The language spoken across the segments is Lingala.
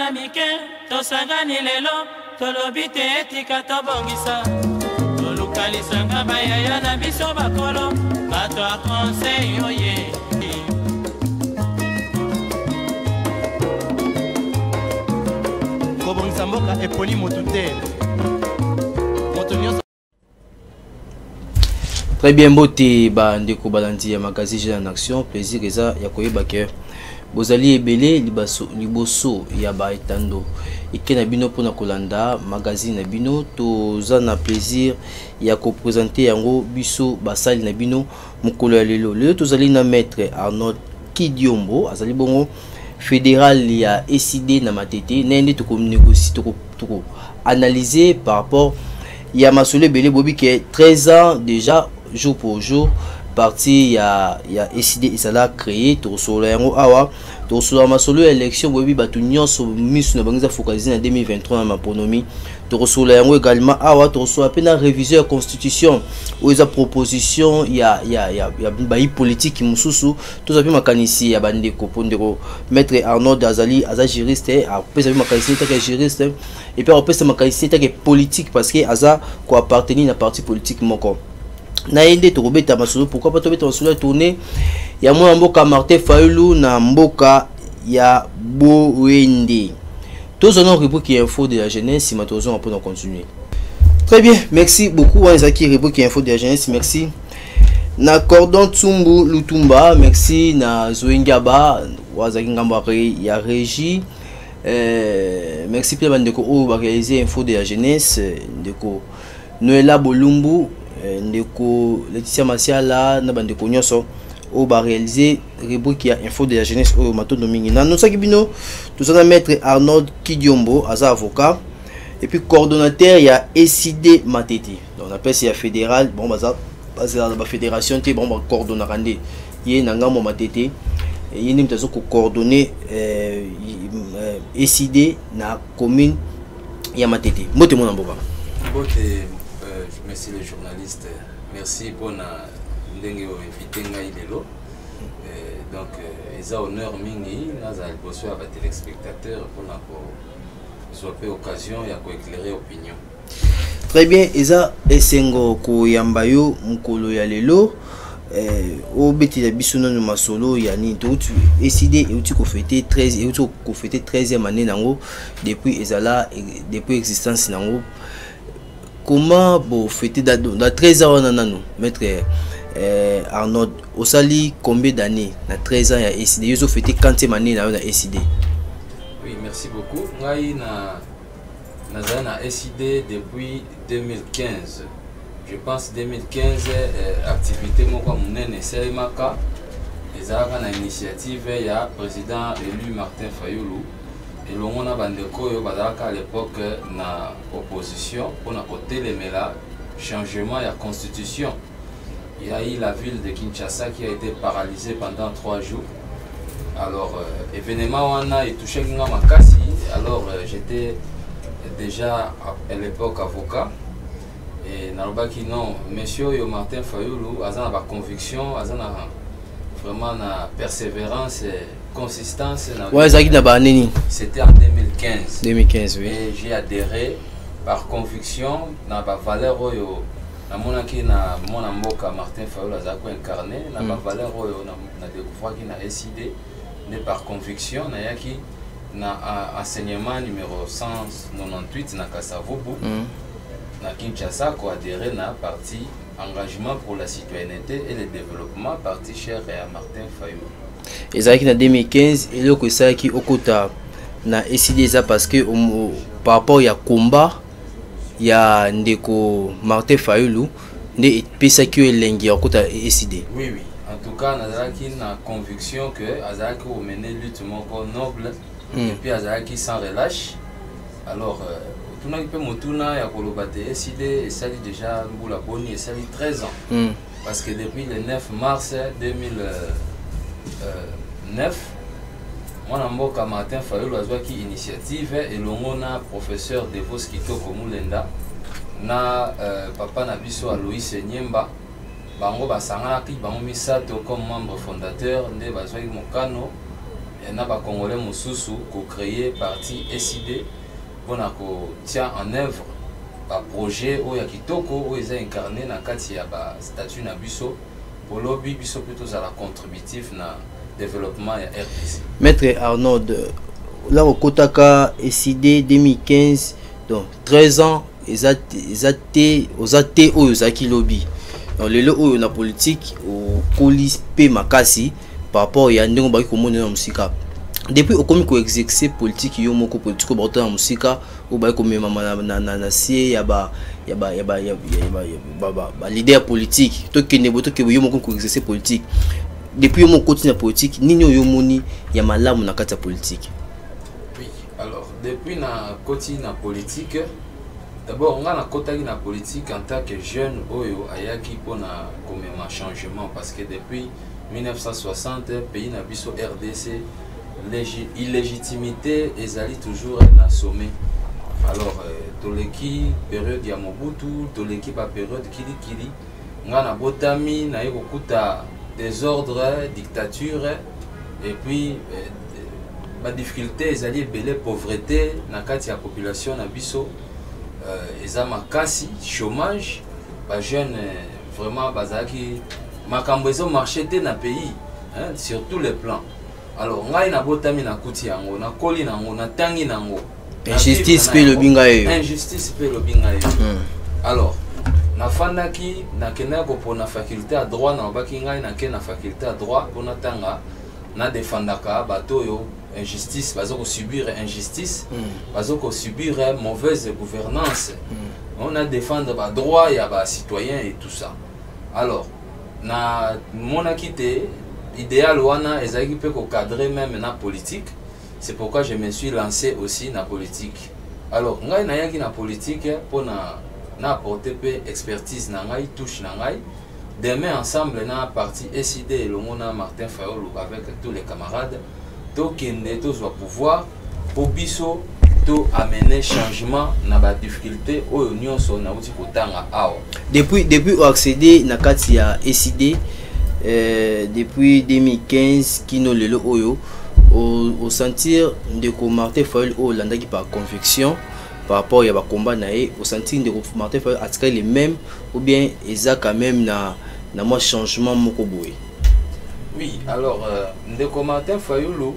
na mike tosangani lelo tolobi te etika tobongisa tolukalisanga bayaya na biso bakolo bato a conseil oye kobongisa mboka eponi motu te moto nyonso. Très bien, beauté, ndeko balandi ya magazine Jeune en Action, plaisir eza ya koyeba ke bozali ebele liboso ya baetando ekena bino pona kolanda magazine na bino toza na plaisir ya ko présenter yango biso basali na bino mukolo ya lelo. Lelo tozali na maître Arnold Kidiombo azali bongo fédéral ya SID na matete nende to négocier to analyser par rapport ya masolo ebele bobi ke 13 ans déjà jour pour jour parti ya SID isala créé to solo yango awa to solo masolo élection bobi batu nyonso misu na bangiza focaliser na 2023 na maponomi to solo yango également awa to solo pena révision ya constitution ou eza proposition ya bayi politique mususu to zapi makanisi ya bandeko pondeko maître Arnold azali aza juriste a pesa makanisi ta que juriste et puis a pesa makanisi ta que politique parce que aza ko appartenir na parti politique moko na yende to robeta masolo pourquoi pas to beta masolo tourner ya mwa mboka Martin Fayulu na mboka ya Boende tous on rubrique info de la jeunesse ma tous on peut continuer. Très bien, merci beaucoup Wanzaki rubrique info de la jeunesse, merci na Cordon Tsumbu Lutumba, merci na Zoengaba Wazaki Ngambare ya régie, merci pour bandeko o ba réaliser info de la jeunesse ndeko Noela Bolumbu ndeko Laetitia Masiala na bandeko nyonso o ba réaliser rubrique ya info de la jeunesse o matondo mingi na nosaki bino tozana maître Arnold Kidiombo aza avocat et puis coordonnateur ya SID Matete donc on appelle ça fédéral bon baza la fédération te bon ba coordonner randé yé na ngambo Matete yé ni mtazo ko coordonner SID na commune ya Matete mbote mona mboka mbote. Merci les journalistes, merci pour ndenge invité ngai lelo donc ils ont honneur mingi naza liboso ya ba téléspectateurs pour na ko sope occasion ya ko éclairer opinion. Très bien, eza esengo ko yamba yo mukolo ya lelo o beti la biso no masolo ya ni to SID et uti ko fêter 13 et uti ko fêter 13e année nango depuis ezala depuis existence nango. Comment vous fêtez dans 13 ans nanano maître Arnold Osali combien d'années dans 13 ans il y a SID vous fêtez 40e année dans SID. Oui, merci beaucoup. Ngai na SID depuis 2015. Je pense 2015 activité moko munene selimaka ezaka na initiative ya président élu Martin Fayulu. Et l'on a bandeko yo bazaka à l'époque na opposition pour na côté les mela changement ya constitution. Il y a eu la ville de Kinshasa qui a été paralysée pendant 3 jours. Alors événement wana et touché nga makasi. Alors j'étais déjà à l'époque avocat et nalobaki non monsieur yo Martin Fayulu azana ba conviction azana vraiment na persévérance consistance. Ouais, c'était en 2015. 2015, oui. Et j'ai adhéré par conviction dans la valeur oyo na monaki na mona mboka Martin Fayulu azako incarné na la valeur oyo na découvrir qui na SID né par conviction na yaki na enseignement numéro 198 na Kasavubu na Kinshasa ko adhéré na parti engagement pour la citoyenneté et le développement parti cher à Martin Fayulu. Et ça qui en 2015 et là que ça qui au côté na SID ça parce que par rapport il y a combat il y a ndeko Martin Fayulu ne pesa qui est lengi au côté SID. Oui oui, en tout cas nazaki na conviction que azaki au mener lutte moko noble et puis azaki sans relâche. Alors tout n'a pas motuna ya kolobate SID et ça déjà mbula boni et ça 13 ans. Parce que depuis le 9 mars 2009 moi mboka Martin Fayulu azwaki initiative et longona professeur Devos Kitoko Mulenda na papa na biso Aloïs Nyemba bango basangaki bango misato comme membre fondateur nde bazwaki mokano na ba Congolais mosusu ko créer parti SID pour ko tient en œuvre ba projet o ya kitoko o eza incarné na kati ya ba statut na biso pour lobby biso plutôt à la contributif na développement ya RDC. Maître Arnaud, là au Kotaka SID 2015, donc 13 ans, ils étaient aux lobby. Donc les lots na politique au colis p makasi par rapport à ndongo ba ko mona na musika. Depuis au komi ko exercer politique yo moko politique ko bota na musika o ba ko mema na sie ya ba leader politique to kende boto ke yo moko ko exercer politique. Depuis mon continue la politique, nini yo moni ya malamu na kata politique. Oui, alors depuis na continue la politique, d'abord on a na kotaki na politique en tant que jeune oyo ayaki pona comme un changement parce que depuis 1960 pays na biso RDC illégitimité ezali toujours na sommet. Alors toleki période ya Mobutu, toleki pa période kili ngana botami na yeko kuta désordre, dictature et puis ma difficulté ezali belé pauvreté na kati ya population na biso eza makasi chômage ba jeune vraiment bazaki makambo ezo marché te na pays hein, sur tous les plans. Alors ngai na botami na kuti yango na koli nango na tangi nango injustice pe le bingayo injustice pe le bingayo alors na fandaki na kena ko pona faculté à droit na baki ngai na kena faculté à droit pona tanga na defandaka bato yo injustice bazoko subir injustice bazoko subir mauvaise gouvernance on a défendre ba droit ya ba citoyen et tout ça. Alors na mona kité idéal wana ezaki pe ko cadrer même na politique, c'est pourquoi je me suis lancé aussi na politique. Alors ngai na yaki na politique pona na apporter pe expertise na ngai touche na ngai demain ensemble na parti SID et le mona Martin Fayulu avec tous les camarades to kende to soit pouvoir pour biso to amener changement na ba difficulté oyo nyonso na uti kotanga awa depuis accéder na kati ya SID depuis 2015 kino lelo oyo au sentir de ko Martin Fayulu o landaki par conviction par rapport à combat naé au sentir de Martin Fayulu atika les mêmes ou bien eza quand même na moi changement moko boy. Oui, alors ndeko Martin Fayulu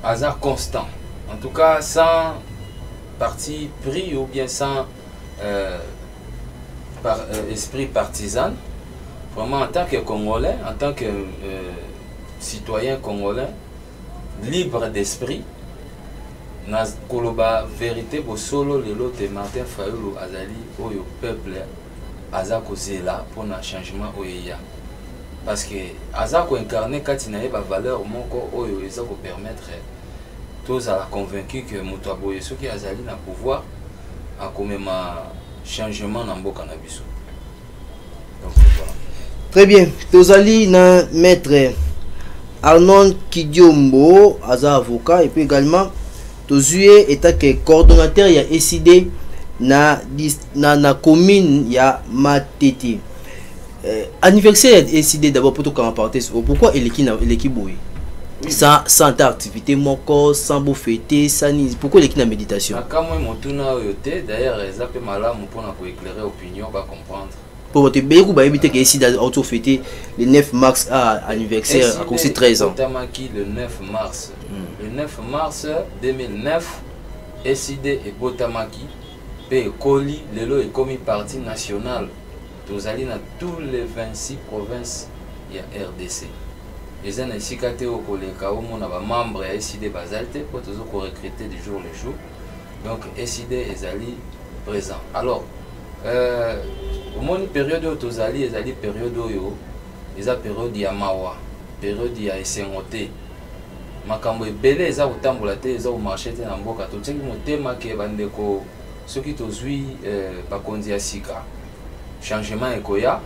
hasard constant. En tout cas sans parti pris ou bien sans esprit partisan. Vraiment en tant que Congolais, en tant que citoyen congolais libre d'esprit. Na koloba vérité bo solo lelo te Martin Fayulu azali oyo peuple aza kozela pour na changement oyeya parce que aza ko incarner kati na ba valeur moko oyo eza ko permettre tous à la convaincu que moto aboye soki azali na pouvoir akomema changement na mboka na biso. Donc voilà. Très bien, tozali na maître Arnaud Kidiombo aza avocat et puis également Tozué est que coordonnateur ya SID na commune ya Matete. Anniversaire ya SID d'abord pour tout comme parenthèse. Pourquoi l'équipe boy? Sans activité moko, sans beau fêter, sans pourquoi l'équipe na méditation? Quand moi montuna yoté d'ailleurs ça peut malamu pour na éclairer opinion va comprendre. Pour te bien vous éviter que SID auto fêter le 9 mars à anniversaire à cause 13 ans. Botamaki le 9 mars. Le 9 mars 2009 SID et Botamaki pe Koli lelo est comme parti national. Tozali na tous les 26 provinces ya RDC. Les ans ici katé au koleka au mona ba membre ya SID bazalte pour toujours ko recruter du jour le jour. Donc SID ezali présent. Alors au monde période où tozali ezali période oyo eza période ya mawa, période ya esengote. Makambo ebele eza kotambola te eza ko marché te na mboka to tsengi motema ke bandeko soki tozwi bakonzi ya sika changement ekoya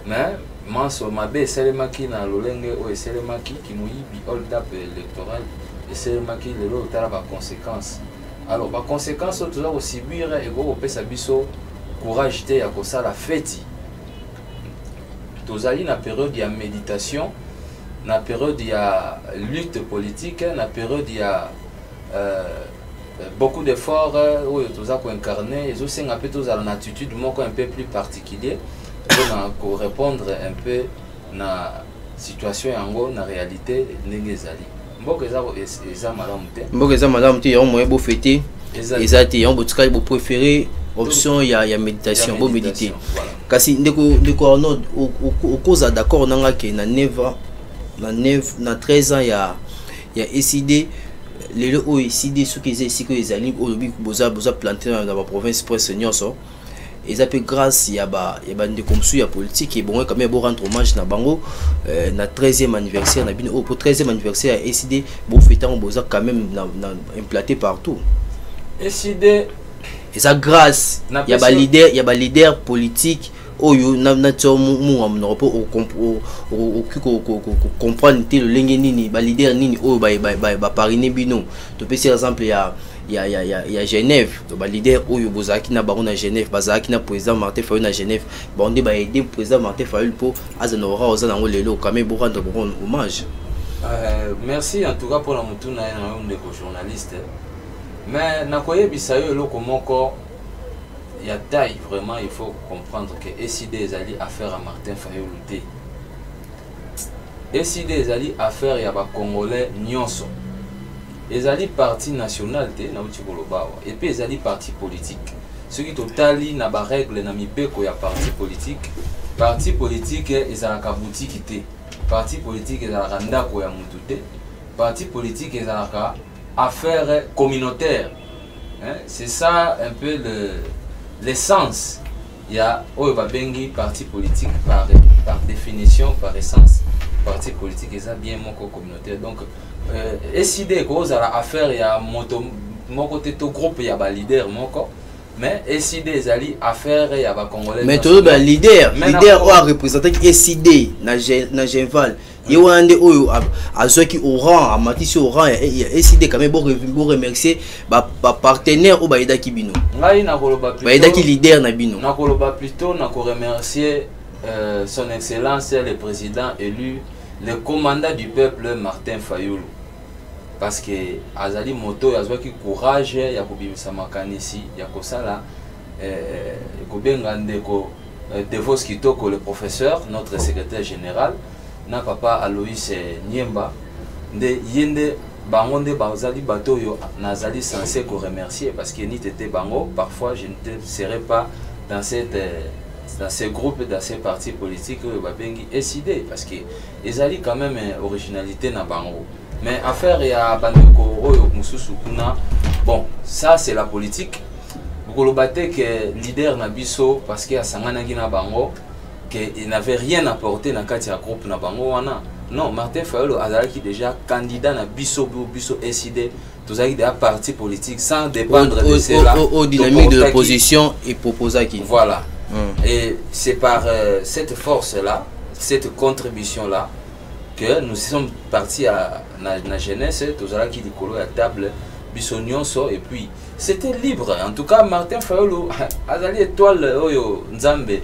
mais manso mabe esalemaki na lolenge oyo esalemaki kimoyibi hold up électoral esalemaki lelo otala baconséquence. Alors baconséquence oyo toza kosibir ekokopesa biso courage te ya kosala feti. Tozali na période ya méditation na période il y a lutte politique, na période il y a beaucoup d'efforts où tous ont incarné, ils ont un peu tous à une attitude un peu plus particulière pour répondre un peu na situation yango na réalité ndenge ezali. Mboka eza malamu te. Mboka eza malamu te, on moyen beau fêter. Exact, on botika bo préférer option ya méditation, beau méditer. Kasi ndeko Arnaud au cause d'accord nanga ke na 9 ans na 13 ans ya SID les o SID ce qui est que les alliés au lobby boza planter dans la province presque nyonso. Et ça peut grâce ya des comsou ya politique et bon quand même bon rendre hommage na bango na 13e anniversaire na bino pour 13e anniversaire à SID bon fêtant boza quand même na implanté partout. SID et ça grâce il y a ba leader politique oyo na tsomu mu comprendre le lenge nini ba leader nini oyo ba pariner bino to peut par exemple il y a Genève ba leader oyo bozaki na bango na Genève bazaki na président Martin Fayulu na Genève ba on ba aider président Martin Fayulu pour azanora ozana ngo lelo quand même bo rendre bon hommage. Merci en tout cas pour la mutuna na un de journaliste mais nakoye bisayo loko moko il y a taille vraiment il faut comprendre que SID ezali affaire à Martin Fayulu te SID ezali affaire ya ba congolais nyonso ezali parti national te na uti koloba et puis ezali parti politique ce qui totali na ba règle na mibeko ya parti politique ezalaka boutique te parti politique ezalaka ndako ya mutu te parti politique ezalaka affaire communautaire hein? C'est ça un peu l'essence. Il y a bengi parti politique par définition, par essence. Parti politique est ça bien mon communautaire. Donc, SID cause à l'affaire, il y a mon côté tout groupe, il y a un leader, mais SID est affaire, il y a un Congolais. Mais tout le leader a représenté SID, na Genval. Il y a des à ceux qui au rang, à Matisse au rang, et SID quand même bon remercier partenaire au Baïda Kibino. Baïda qui leader Nabino. Nakoloba plutôt nako remercier son excellence le président élu, le commandant du peuple Martin Fayulu. Parce que azali moto yazwa ki courage ya kobimisa makanisi ya kosala kobenga ndeko Devos Kitoko le professeur, notre secrétaire général. Na papa Aloïs Niemba de yende bango nde bazali bato yo nazali censé ko remercier parce que ni tete bango parfois je ne serais pas dans ces groupes, dans ces partis politiques babengi SID parce que ezali quand même originalité na bango mais affaire ya bandeko oyo mususu kuna bon ça c'est la politique kolobate que leader na biso parce que asangana na bango qu'il n'avait rien apporté dans le groupe na bango wana. Non, Martin Fayulu azalaki déjà candidat na biso SID, tous avez des partis politiques sans dépendre de cela. Au dynamique de l'opposition et proposa qui. Voilà. Et c'est par cette force-là, cette contribution-là, que nous sommes partis à la jeunesse, tous avez qui décollent à table, biso nyonso, et puis c'était libre. En tout cas, Martin Fayulu azali étoile oyo Nzambe.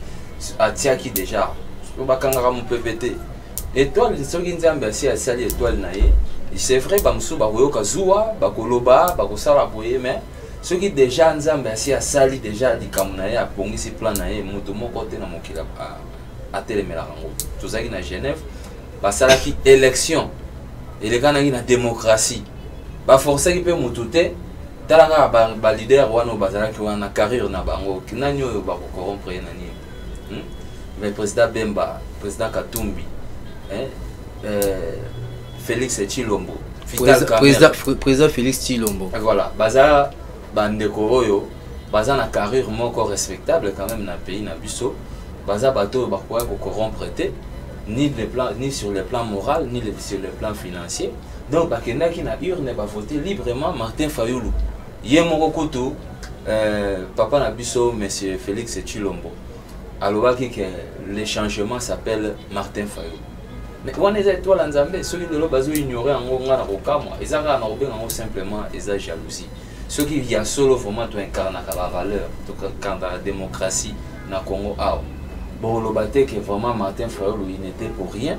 Atiaki déjà bakangaka mon PPT étoile soki nzambe asi asali étoile na ye c'est vrai bamusu bakoyoka zuwa bakoloba bakosala boye mais soki déjà nzambe asi asali déjà likambo na ye apongisi plan na ye moto moko te na mokili atelemelaka yango tozalaki na Genève basalaki élection elekanaki na démocratie baforcaki mpe motu te talanga balider wana bazalaki wana na carrière na bango nani oyo bakocorrompre ye nani le président Bemba, le président Katumbi, Félix Tshilombo, président Félix Tshilombo. Voilà, baza bandeko oyo, baza na carrière moko respectable quand même na pays na biso, baza bato bakoya ko corrompre ni sur le plan moral ni sur le plan financier. Donc bakendaki na urne ba voter librement Martin Fayulu. Ye moko kutu papa na biso monsieur Félix Tshilombo. Alors que le changement s'appelle Martin Fayulu. Mais on est étoile en Zambie, ceux qui le bazo ignorer en Gonga na Rokamwa, ils ont simplement ils ont jalousie. Ceux qui y a solo vraiment to incarner la valeur, donc quand la démocratie na Congo a. bon le baté que vraiment Martin Fayulu il n'était pour rien.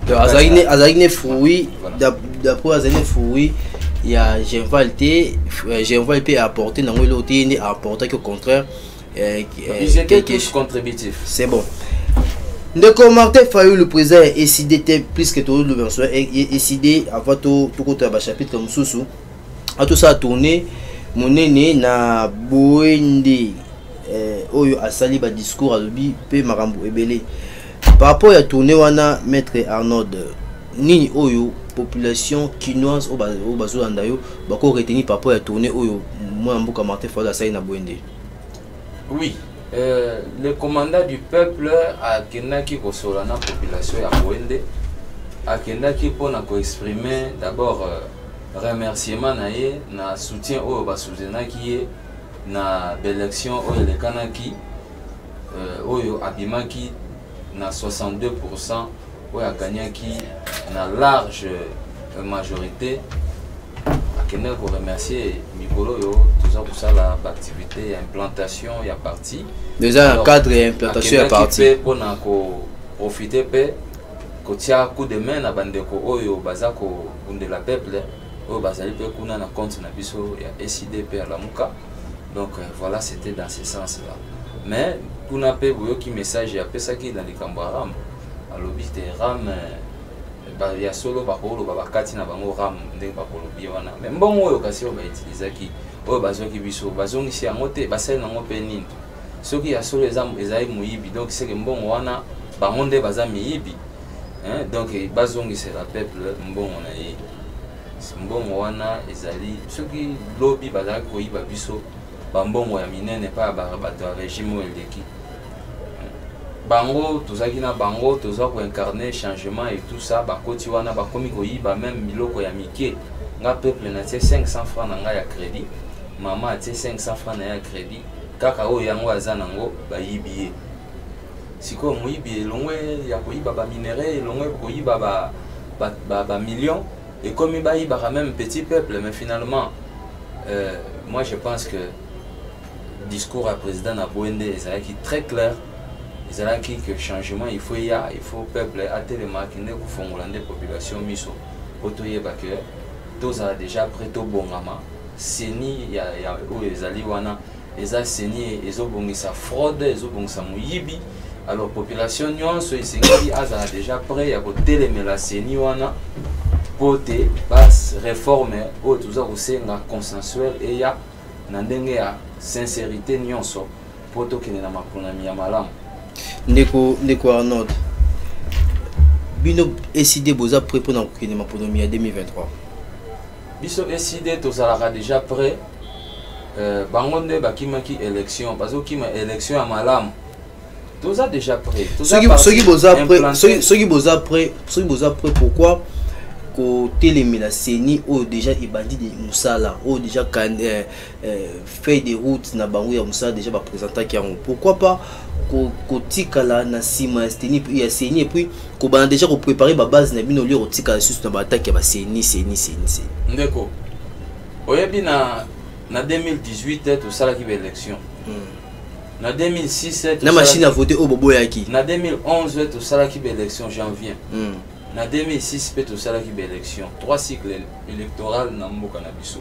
Azagine fruit d'après Azagine fruit il y a Genval peut apporter dans le lot il a apporté qu'au contraire ils étaient tous contributifs. C'est bon. Donc Martin Fayulu le président est décidé plus que tout le monde est décidé avant tout côté à chapitre comme sous à tout ça tourner mon aîné na boende oyo asali ba discours à l'obi pe marambo ebele par rapport à tourner wana maître Arnold ni oyo population quinoise au bazo andayo bako retenir par rapport à tourner oyo moi mboka Martin Fayulu asali na boende. Oui, le commandant du peuple a kendaki ko solana population ya boende a kendaki pona ko exprimer d'abord remerciement na ye na soutien oyo ba soutenaki ye na l'élection oyo elekanaki oyo abimaki na 62% oyo aganyaki na large majorité akende ko remercier mikolo yo toza kusala activité ya implantation ya parti déjà un cadre implantation ya parti pona ko profiter pe ko tia coup de main na bandeko oyo baza ko bundela peuple oyo bazali pe kuna na compte na biso ya SIDP à la Muka. Donc voilà, c'était dans ce sens-là. Mais tout n'a pas eu qui message à Pesaki dans les Cambaram. À l'obité Ram, il y a solo Bakolo, Babakati na Bango Ram, Ndeng Bakolo Biwana. Mais bon, on va utiliser qui, on va biso, bazon ici à monter, bassin en opening. Ceux qui a solo les âmes, les aïe mouibi, donc c'est que bon, wana, bamonde bazam miibi. Donc bazon ici la peuple, bon, on a eu. Mbongo wana ezali soki lobby bazali koyiba biso bambongo ya minene pa bato ya régime eleki bango tozaki na bango toza ko incarner changement et tout ça bakoti wana bakomi koyiba même miloko ya mike nga peuple na tie 500 francs na nga ya crédit mama tie 500 francs na ya crédit kaka oyo yango aza nango bayibi ye siko moyibi elongwe ya koyiba ba minerais elongwe koyiba ba millions. Et comme il y a même petit peuple, mais finalement, moi je pense que le discours à président Nabouende est très clair. Il a dit que changement, il faut peuple à télémarquer pour faire la population miso. Otoye bakke, tous a déjà prêt au bon gama. Seni, il y a les aliwana, les a seni, les ont sa fraude, les ont sa mouyibi. Alors population nuance, il a déjà prêt à télémer la seni wana. Pote bas réforme ou tout ça aussi na consensuel et ya nandenge ya sincérité nyonso poto kene na maponami ya malamu ndeko Arnold bino SID boza prêt pour na kene maponami ya 2023 biso SID tozalaka déjà prêt bango nde bakimaki élection parce que kima élection ya malamu toza déjà prêt soki boza prêt pourquoi télémi la CENI ou déjà ibandi de Moussala ou déjà fait des routes na bango ya Moussala déjà ba présenter qui pourquoi pas kotikala na sima ya CENI et puis ko ba déjà ko préparer ba base na bino lio kotikala sur na ba attaque ba CENI ndeko oyebi na 2018 to sala ki ba élection na 2006 na machine à voter au bobo yaki na 2011 to sala ki ba élection janvier na 2006 peut tout ça qui est élection 3 cycles électoraux na mboka na biso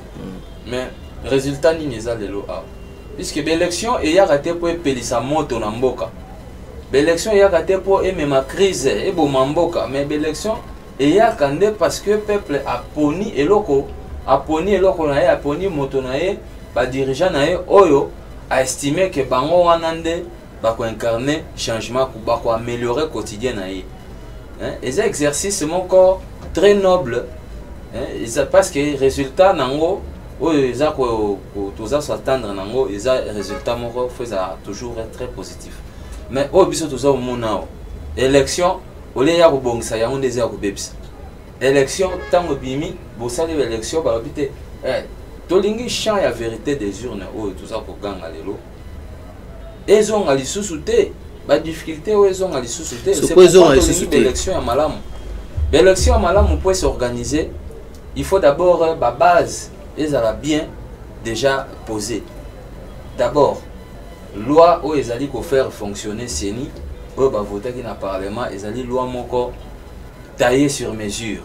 mais résultat ni neza lelo a puisque l'élection et ya raté pour pelisa moto na mboka l'élection ya raté pour ma crise et bo mboka mais l'élection et ya kande parce que peuple a poni eloko na ye a poni moto na ye ba dirigeant na ye oyo a estimé que bango wanande ba ko incarner changement ku ba ko améliorer quotidien na ye. Les exercices sont encore très nobles parce que les résultats nango ils s'attendre nango les résultats toujours très positifs mais au biso tout ça au monde élection au lieu ya kobongisa yango ndeze ya kobebisa élection tango bimi bosali élection balobite tolingi champ ya vérité des urnes o tout ça koganga lelo ezonga lisusu te ba difficulté ou ils ont à l'issouté c'est pour l'élection à malamu l'élection à malamu pour s'organiser il faut d'abord la base ils a bien déjà posée d'abord loi où ils allaient faire fonctionner CENI oyo bavotaki na parlement ezali loi moko taillé sur mesure.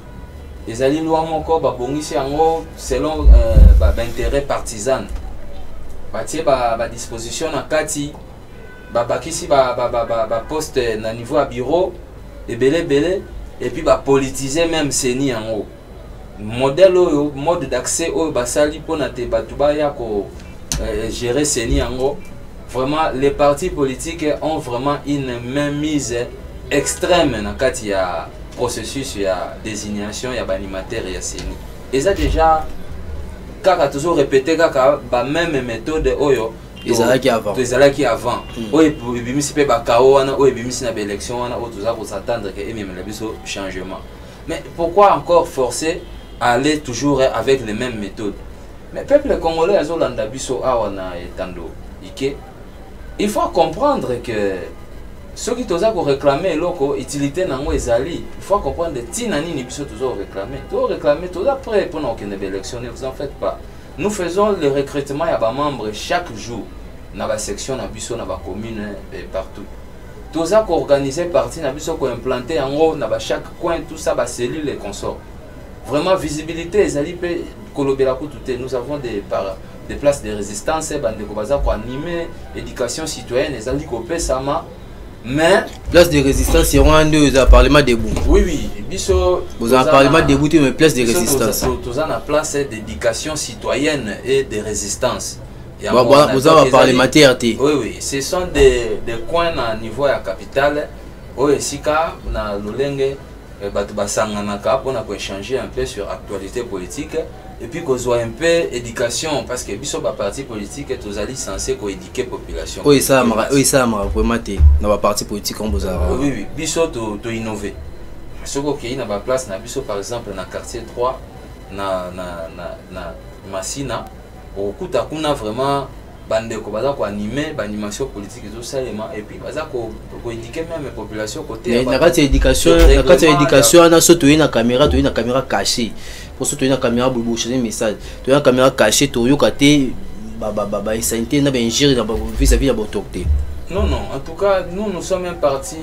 Ezali loi moko babongisi yango selon intérêt partisan. Batie ba disposition na kati babakisi ba poste na niveau à bureau ebele et puis ba politiser même seni yango. Modèle oyo mode d'accès oyo basali pona te batuba ya ko gérer seni yango. Vraiment les partis politiques ont vraiment une mainmise extrême na kati ya processus ya désignation ya animateur ya seni. Et ça déjà kaka toujours répété kaka ba même méthode oyo ezalaki avant oyo ebimisi pe ba kao wana oyo ebimisi na élection wana oyo tuza ko s'attendre que ememela biso changement. Mais pourquoi encore forcer à aller toujours avec les mêmes méthodes? Mais peuple congolais azolanda biso awa na etando ike. Il faut comprendre que ceux qui toza ko réclamer loko utilité nango ezali, il faut comprendre tina nini biso toza réclamer toza prêt pour aucune élection, ne vous en faites pas. Nous faisons le recrutement ya ba membres chaque jour na ba section na biso na ba commune et partout. Toza ko organiser parti na biso ko implanter yango na ba chaque coin tout ça ba cellules et consorts. Vraiment visibilité ezali pe kolobela ko tout. Nous avons des places de résistance bande ko baza ko animer éducation citoyenne ezali ko pesama. Mais place de résistance seront en deux à parlement debout. Oui, biso vous en parlement debout mais place de résistance. Tous en place d'éducation citoyenne et de résistance. Vous en parlementaire. Oui, ce sont des coins à niveau à capitale. Oui, sika na lolenge batu basanganaka pour échanger un peu sur actualité politique. Et puis qu'on soit un peu éducation parce que biso ba parti politique tous ali censé ko éduquer population. Oui ça vraiment té dans ba parti politique on besoin. Oui biso to innover. Soko ki na ba place na biso par exemple na quartier 3 na Masina okuta kuna vraiment bande ko baza ko animer ba animation politique zo salema et puis baza ko éduquer même population côté na kati éducation na soto na caméra cachée. Pour ça, tu as une caméra pour boucher un message. Tu as une caméra cachée, tu as une caméra vis-à-vis de l'autorité. Non, en tout cas, nous sommes un parti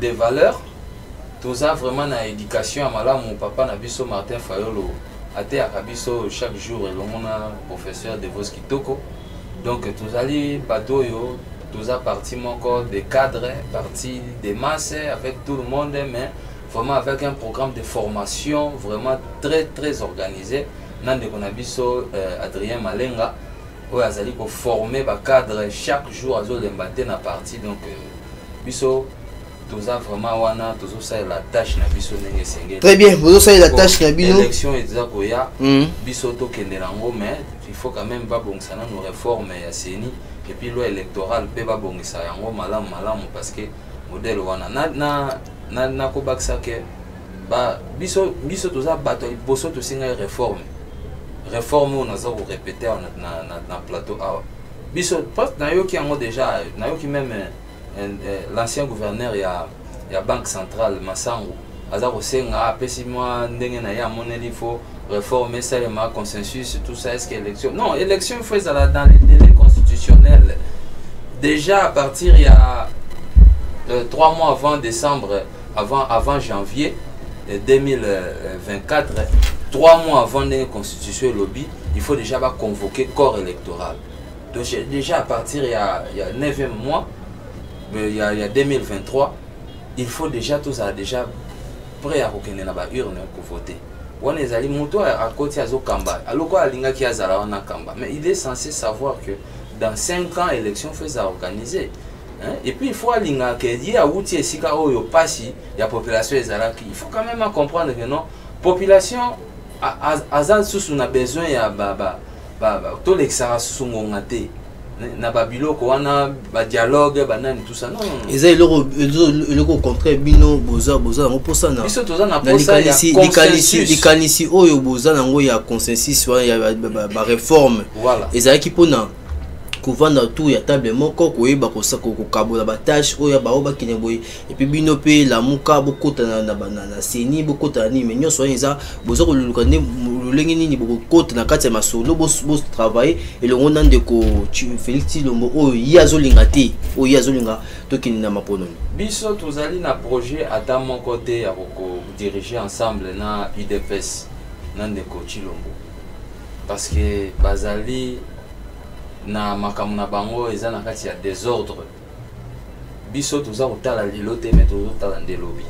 de valeurs. Tout ça vraiment dans l'éducation. Mon papa Nabiso Martin Fayolo a été à Kabiso chaque jour et l'on a professeur de Voski Toko. Donc, tout allez bateau, tout ça parti mon corps des cadres, parti des masses avec tout le monde, mais vraiment avec un programme de formation vraiment très organisé. Nande Konabiso Adrien Malenga, où Azali pour former les cadres chaque jour à l'embaté na partie. Donc, biso tout ça vraiment wana tout ça la tâche na biso nenge sengé. Très bien, vous savez la tâche na bino. Élection et ça koya biso to kenderango mais il faut quand même pas bongisa na nos réformes ya seni et puis loi électorale pe ba bongisa yango malamu parce que modèle wana na ko baksa ke ba biso tout ça bato boso to singa réforme on a ça ko répéter na plateau awa biso parce na yo ki yango déjà na yo ki même l'ancien gouverneur ya banque centrale Masango aza ko senga pesi moi ndenge na ya moneli faut réformer ça le consensus tout ça est-ce que élection non élection il faut dans les délais constitutionnels déjà à partir il y a 3 mois avant décembre avant janvier 2024 3 mois avant la constitution lobby il faut déjà convoquer corps électoral donc déjà à partir il y a 9e mois il y a 2023 il faut déjà tout ça déjà prêt à reconnaître la urne pour voter on est allé moto à côté à Zokamba aloko alinga ki azala wana kamba mais il est censé savoir que dans 5 ans élection fait à organiser. Et puis il faut alinga que il y a outil sika oyo pasi ya population ezalaki il faut quand même comprendre que non population azal susu na besoin ya to l'exara susu ngongate na babiloko wana ba dialogue banani tout ça non eza eloko contraire bino boza ngo posa na biso toza na posa ya likanisi oyo boza nango ya consensus ya ba réforme voilà ezalaki pona kovanda tout ya table moko koyeba kokabola batâche oyo bao bakene boye et puis bino pe la muka bokota na seni bokota ni mais nyonso eza bozo koluluka ne lolenge nini bokota na kati ya masolo bos travailler et le ngona ndeko Félix Tshilombo oyo yazolinga te oyo yazolinga tokini na maponomi biso tozali na projet ata mon côté ya ko diriger ensemble na UDPS na ndeko Tshilombo parce que bazali na makamu na bango eza na kati ya désordre biso toza kotala lelo te mais tozotala nde lobi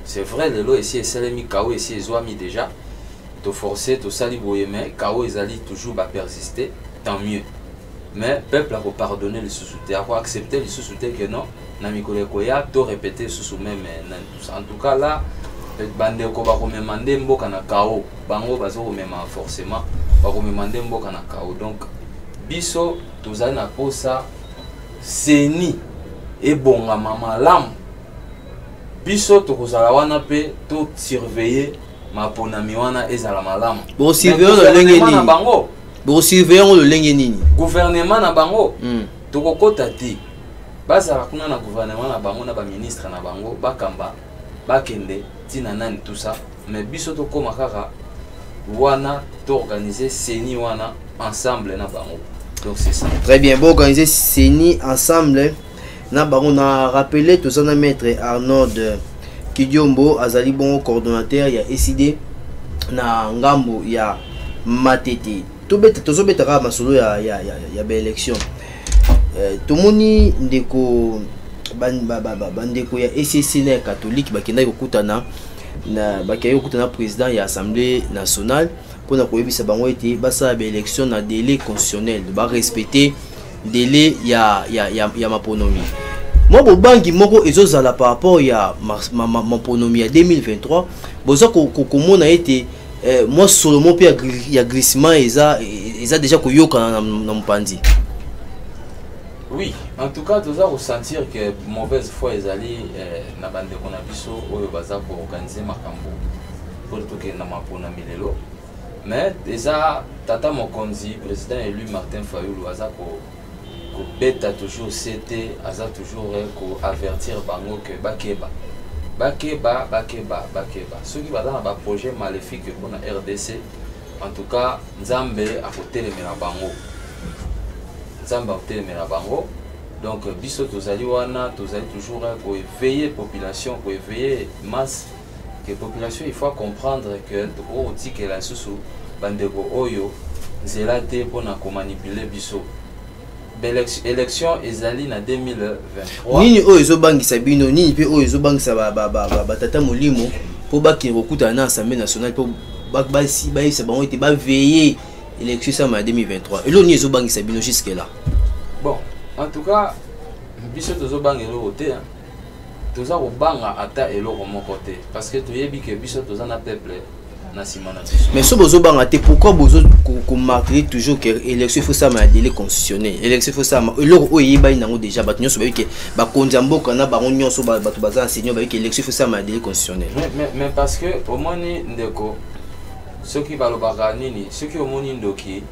c'est vrai lelo esi esalemi kao esi ezwami déjà to forcer tosali boye mais kao ezali toujours persister tant mieux mais peuple a pardonné le sous-souté a accepté le sous-souté que non na mikolo koya to répéter sous même en tout cas là bandeko bakomemande mboka na kao bango bazokomema forcément bakomemande mboka na kao donc biso tozali na posa seni ebongama malamu biso tokozala wana pe to surveiller maponami wana ezala malamu bo surveiller le lenge nini bango bo surveiller le lenge nini gouvernement na bango tokokota te bazala kuna na gouvernement na bango na ba ministre na bango bakamba bakende tina nani tout ça mais biso tokoma kaka wana to organiser seni wana ensemble na bango. Donc c'est ça. Très bien, bon organiser Seni ensemble. Na bango na rappelé tout ça na maître Arnold Kidiombo azali bon coordonnateur ya SID na ngambo ya Matete. Tozobeta ka masolo ya ba élection. Tomoni ndeko bandeko ya SCC na catholique bakenda kokutana na bakayo kokutana président ya assemblée nationale pour na koyebisa bango ete basa ba élection na délai constitutionnel ba respecter délai ya maponomi mo bobangi moko ezozala par rapport ya maponomi ya 2023 boza komona ete moi solomo pe ya glissement eza déjà koyoka na mpandi. Oui, en tout cas, tu vas ressentir que mauvaise foi ezali na bande kona biso oyo baza ko organiser makambo pour tout que na mapona milelo. Mais déjà tata mokonzi président élu Martin Fayulu aza ko beta toujours c'était aza toujours ko avertir bango que bakeba ceux qui baza na ba projet maléfique pour na RDC en tout cas Nzambe a kotelemela bango. Donc biso tozali wana tozali toujours pour éveiller population pour éveiller masse que population il faut comprendre que au dit que la susu bandeko oyo nzela te pona ko manipuler biso élection ezali na 2023 nini oyo ezobangisa bino nini pe oyo ezobangisa ba tata molimo po baki kokuta na assemblée nationale po basi baisa bango ete ba veiller élection ça en 2023 et l'on y est bangisa bino jusque là. Bon, en tout cas, biso tozo bangelo côté hein. Toza ko banga ata eloko mon côté parce que toyebi que biso toza na peuple na simana biso. Mais so bozo banga te pourquoi bozo ko marquer toujours que élection faut ça ma délai constitutionnel. Élection faut ça eloko oyeba inango déjà bat nyonso ba que ba konza mboka na ba nyonso ba bato baza enseigner ba que élection faut ça ma délai constitutionnel. Mais parce que au moins ndeko ceux qui balobaka nini ceux qui omoni ndoki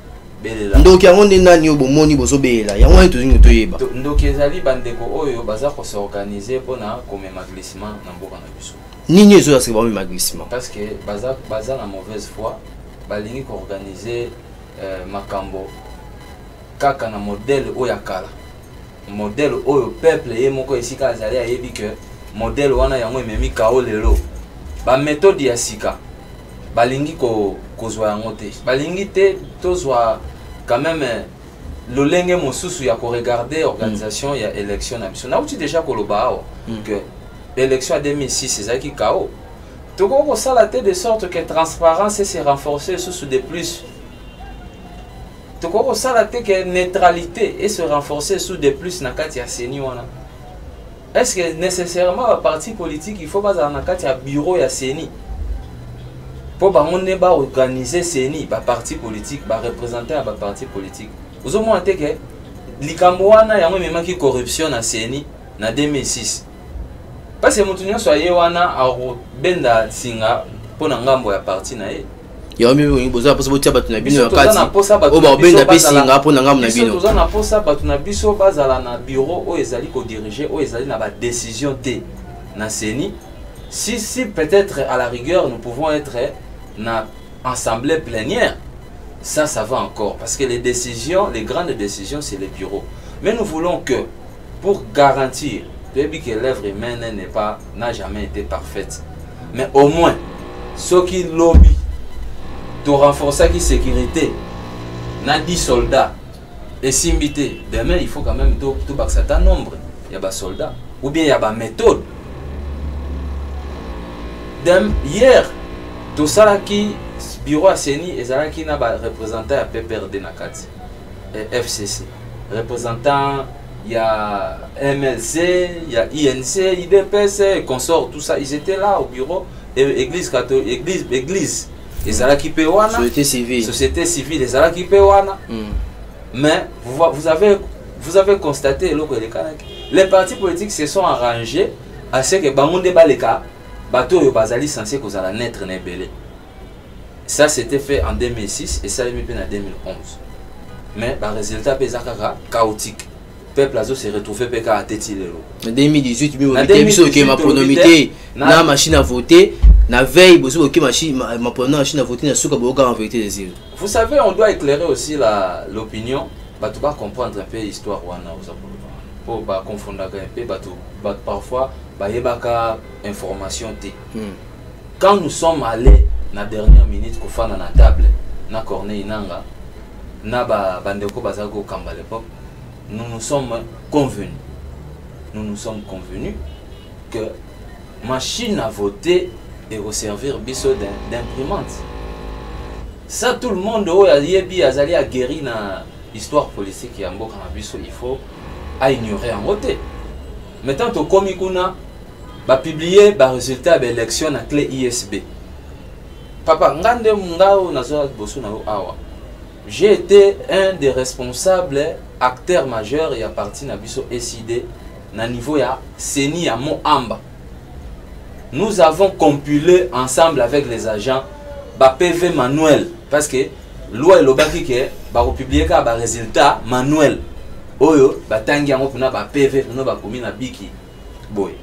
belela ndoki yango nde nani yo bomoni bozo belela yango nto zingo toyeba ndoki ezali bandeko oyo baza ko s'organiser pona komema glissement na mboka na biso nini ezo yasika ba glissement parce que baza na mauvaise foi balingi ko organiser makambo kaka na modèle oyo kala modèle oyo peuple ye moko esika azali ayebi que modèle wana yango ememi kao lelo ba méthode ya sika balingi kozwa yango te balingi te tozwa quand même lolenge mosusu ya ko regarder organisation ya élection na biso na uti déjà koloba awa que élection à 2006 ezaki kao toko ko sala te de sorte que transparence se renforcer sous de plus toko ko sala te que neutralité et se renforcer sous de plus na kati ya seni wana. Est-ce que nécessairement un parti politique il faut pas na kati ya bureau ya seni pour bangonne ba organiser seni ba parti politique ba représenter ba parti politique vous au moins que likambo wana yango memaki corruption na seni na 2006 parce que mutu nyonso aye wana a benda singa pona ngambo ya parti na ye ya mimi boza posa botia batu na bino Biso toza na posa batu na biso na pesi nga pona ngam na bino. Biso toza na posa batu na biso bazala na bureau o ezali ko diriger o ezali na ba décision te na CENI. Si peut-être à la rigueur nous pouvons être na assemblée plénière, ça va encore parce que les décisions, les grandes décisions c'est les bureaux. Mais nous voulons que pour garantir que l'œuvre humaine n'a jamais été parfaite, mais au moins ceux qui lobby de renforcer la sécurité, n'a 10 soldats et simbité, demain il faut quand même tout un certain nombre, il y a des soldats ou bien il y a des méthodes. Hier, tout ça qui bureau à CENI et ça qui n'a pas représenté à PPRD Nakati et FCC, représentant il y a MLC, il y a INC, IDPS et consorts, tout ça, ils étaient là au bureau, église catholique, église, et ça qui peut wana, société civile, et ça qui peut wana. Mais vous avez constaté les partis politiques se sont arrangés à ce que Bangonde Baleka, bateau et Bazali censé que ça naître nebelé. Ça c'était fait en 2006 et ça a été en 2011. Mais le résultat est chaotique. Le peuple a se retrouvé à Tétilero. En 2018, ma pronomité, na machine à voter, na veille, ma machine à voter, na souka boka en vérité des îles. Vous savez, on doit éclairer aussi l'opinion. Tu vas comprendre un peu l'histoire pour ne pas confondre un peu. Parfois, il y a des informations. Quand nous sommes allés dans la dernière minute pour faire la table, na Corneille Nanga, na Bandeko Bazako Kamba l'époque, nous nous sommes convenus. Nous nous sommes convenus que machine à voter et au servir biso d'imprimante. Ça, tout le monde a guéri dans l'histoire politique et en biso, il faut ignorer en voter. Maintenant, au Komikuna, va publier le résultat de l'élection à clé ISB. Papa, j'ai été un des responsables acteurs majeurs et à partir de biso SID na niveau ya CENI à Moamba. Nous avons compilé ensemble avec les agents ba PV manuel parce que loi et l'obaki que ba publier ka ba résultat manuel. Oyo ba tangi yango puna ba PV puna ba komi na biki boy.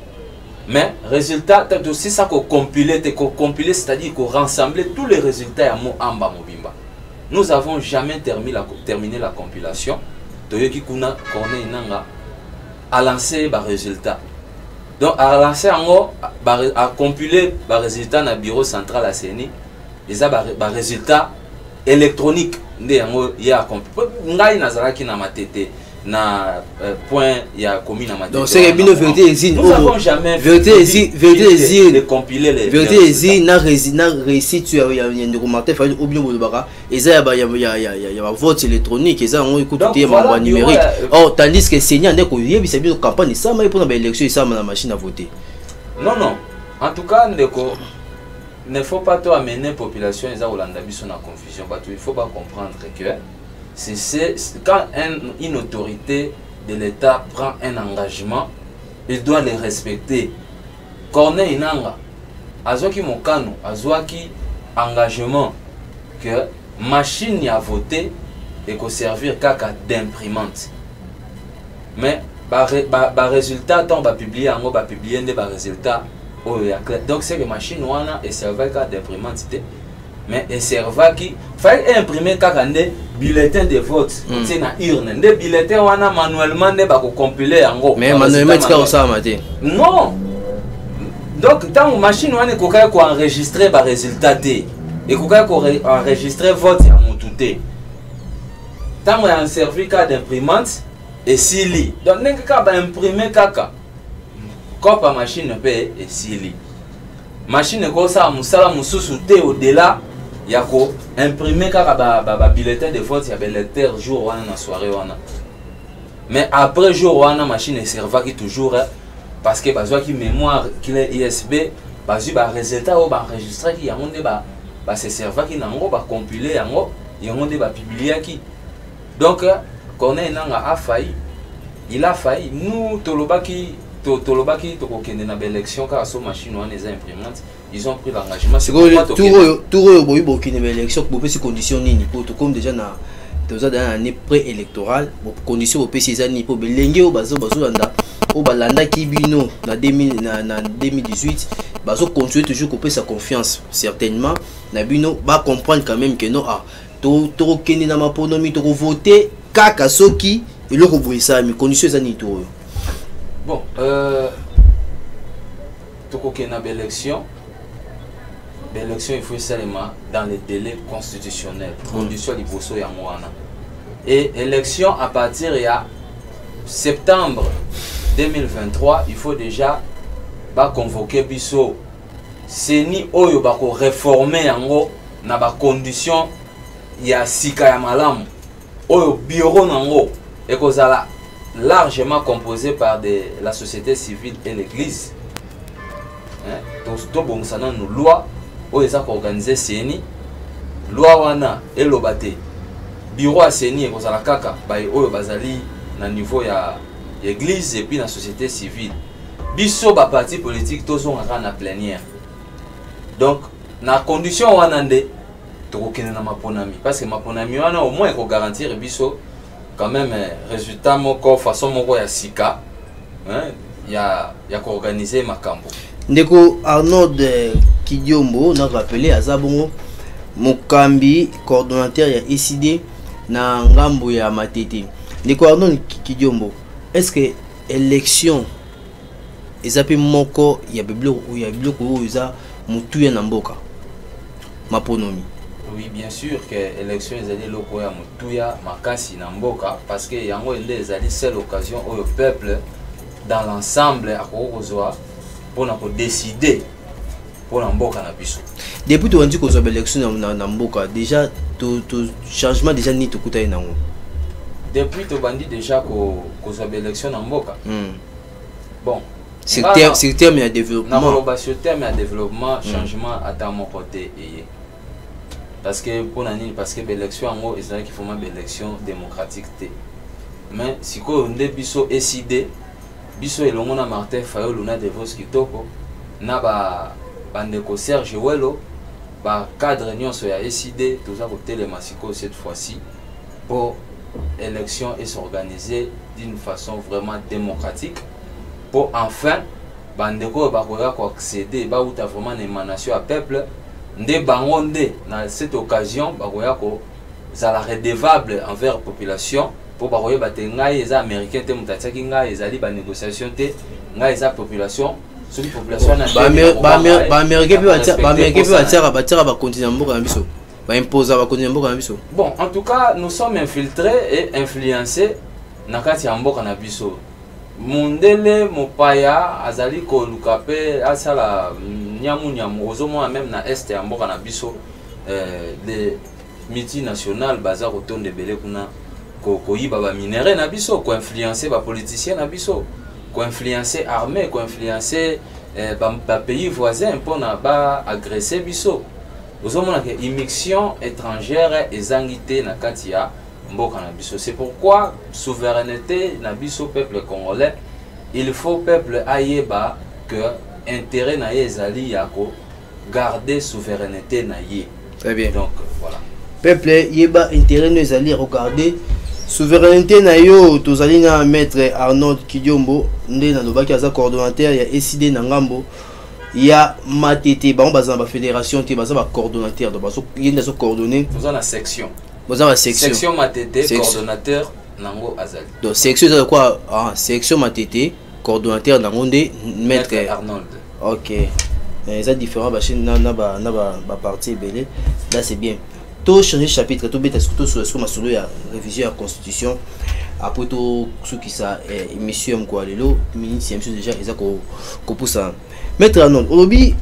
Mais résultat aussi ça qu'on compiler c'est-à-dire qu'on rassembler tous les résultats à Moamba Mobimba. Nous n'avons jamais terminé la compilation. Toyoki Kuna Corneille Nanga a lancé les résultats. Donc, a lancé à compiler les résultats dans le bureau central à CENI. Ils ont des résultats électroniques. Il y a na point il y a commis na donc c'est que vérité existe nous n'avons jamais vérité existe de compiler les vérité existe na réussi tu as une remarque fait ou bien bolobaka et ça il y a vote électronique et ça on écoute tout est numérique or tandis que Seigneur ndeko yebisa bien campagne ça mais pour na élection ça na machine à voter non en tout cas ndeko ne faut pas toi amener la population ils ont Hollanda biso na confusion il faut pas comprendre que c'est quand une autorité de l'État prend un engagement, il doit le respecter. Corneille Nanga, Azoki Mokano, Azoki engagement que machine a voté et qu'on servir caca d'imprimante. Mais le résultat, on va publier des résultats. Donc c'est que machine est servi d'imprimante. Mais il servait qui fallait imprimer des bulletins de vote c'est na urne des bulletins wana manuellement ne ba ko compiler yango mais manuellement tu as ça maté non donc tant machine wana ko ka ko enregistrer ba résultat té et ko ka ko enregistrer vote ya mututé tant on servi ka d'imprimante et sili donc n'est ka ba imprimer kaka kopa machine pe et sili machine ko ça musala mususu té au-delà yako imprimer kaka bulletin de vote ya lecteur jour wana na soirée wana mais après jour wana machine ne serva qui toujours parce que bazwa ki mémoire qui est ISB bazui ba résultat o ba enregistrer qui yango nde ba se serva qui nango ba compiler yango nde ba publier qui donc Corneille Nanga a failli il a failli nous tolobaki Tolobaki tokokende na élection car so machine wana eza imprimante, ils ont pris l'engagement. C'est quoi tout boy bokine élection pour ces conditions nini pour tout comme déjà na dans une année pré-électorale, conditions au PCSani pour belenge au bazo landa au balanda kibino na 2018 bazo continuer toujours couper sa confiance certainement na bino ba comprendre quand même que non ah to kende na maponomi to voter kaka soki et le roboisa mais conditions ezani to. Bon, l'élection, il faut seulement dans les délais constitutionnels, conditions liboso ya mwana. Et élection à partir de septembre 2023, il faut déjà convoquer biso. C'est ni oyo bako réformer yango na ba condition ya sika ya malamu. Oyo bureau nango et kozala largement composé par la société civile et l'église. Donc, bon, ça n'a nous loi, où ils ont organisé CENI, loi wana et l'obate. Bureau à CENI et la kaka, où bazali na niveau ya l'église et puis la société civile. Biso ba parti politique tous ont na plénière. Donc, na condition wana nde tokokene na maponami parce que maponami wana au moins ko garantir biso quand même résultat moko façon moko ya sika ya organiser makambo ndeko Arnold Kidiombo na rappelé azabongo mokambi coordonnateur ya ECD na ngambo ya Matete. Ndeko Arnold Kidiombo, est-ce que élection ezapi moko ya biblio ou ya biloko ou za mutuya na mboka maponomi? Oui, bien sûr que l'élection est allée loko ya mutuya makasi na mboka parce que yango ende ezali seule occasion au peuple dans l'ensemble à kozwa pour décider pour la mboka na biso. Depuis tu as dit que l'élection na mboka déjà tout changement déjà ni tout kuta nango. Depuis tu bandi déjà que l'élection na mboka. Bon, c'est terme ya développement. Na sur terme ya développement changement à ta mon côté et parce que pour nani parce que l'élection en gros c'est qu'il faut une élection démocratique mais si ko onde biso ECD biso elongo na Martin Fayulu na Devos Kitoko na ba bandeko Serge Welo ba cadre nyonso ya ECD tout ça côté les masiko cette fois-ci pour élection et s'organiser d'une façon vraiment démocratique pour enfin bandeko ba ko accéder ba uta vraiment une émanation à peuple nde bangonde dans cette occasion bakoya ko zala redevable envers la population pour bakoya batenga les américains te mutatiaki nga ezali ba négociation te nga eza population sur population na ba américain pe batira ba continent mboka na biso ba imposer ba continent mboka na biso. Bon, en tout cas nous sommes infiltrés et influencés na kati ya mboka na biso. Mundele mopaya azali ko lukape asala nyamu ozomona même na est ya mboka na biso les multinationales baza kotonde belé kuna ko yiba ba minéraux na biso ko influencer ba politiciens na biso ko influencer armée ko influencer ba pays voisins pour na ba agresser biso ozomona que immixtion étrangère ezangité na katia mboka na biso. C'est pourquoi souveraineté na biso peuple congolais il faut peuple ayeba que intérêt na ezali yako garder souveraineté na ye. Très bien. Donc voilà. Peuple yeba intérêt na ezali regarder souveraineté na yo tozali na maître Arnold Kidiombo nde na lobaki aza coordonnateur ya ECD na ngambo ya Matete ba baza ba fédération te baza ba coordonnateur donc bazo yenda so coordonner baza na section. Baza ba section Matete coordonnateur nango azali. Donc section c'est quoi? Ah, section Matete coordonnateur nango nde maître Arnold. OK. C'est différent ba chaîne na ba partie belé. Là c'est bien. Tout changer chapitre tout bête surtout sur ma solo ya révision la constitution après tout ce qui ça émission mko lelo ministre monsieur déjà ils a ko poussa maître Arnold obi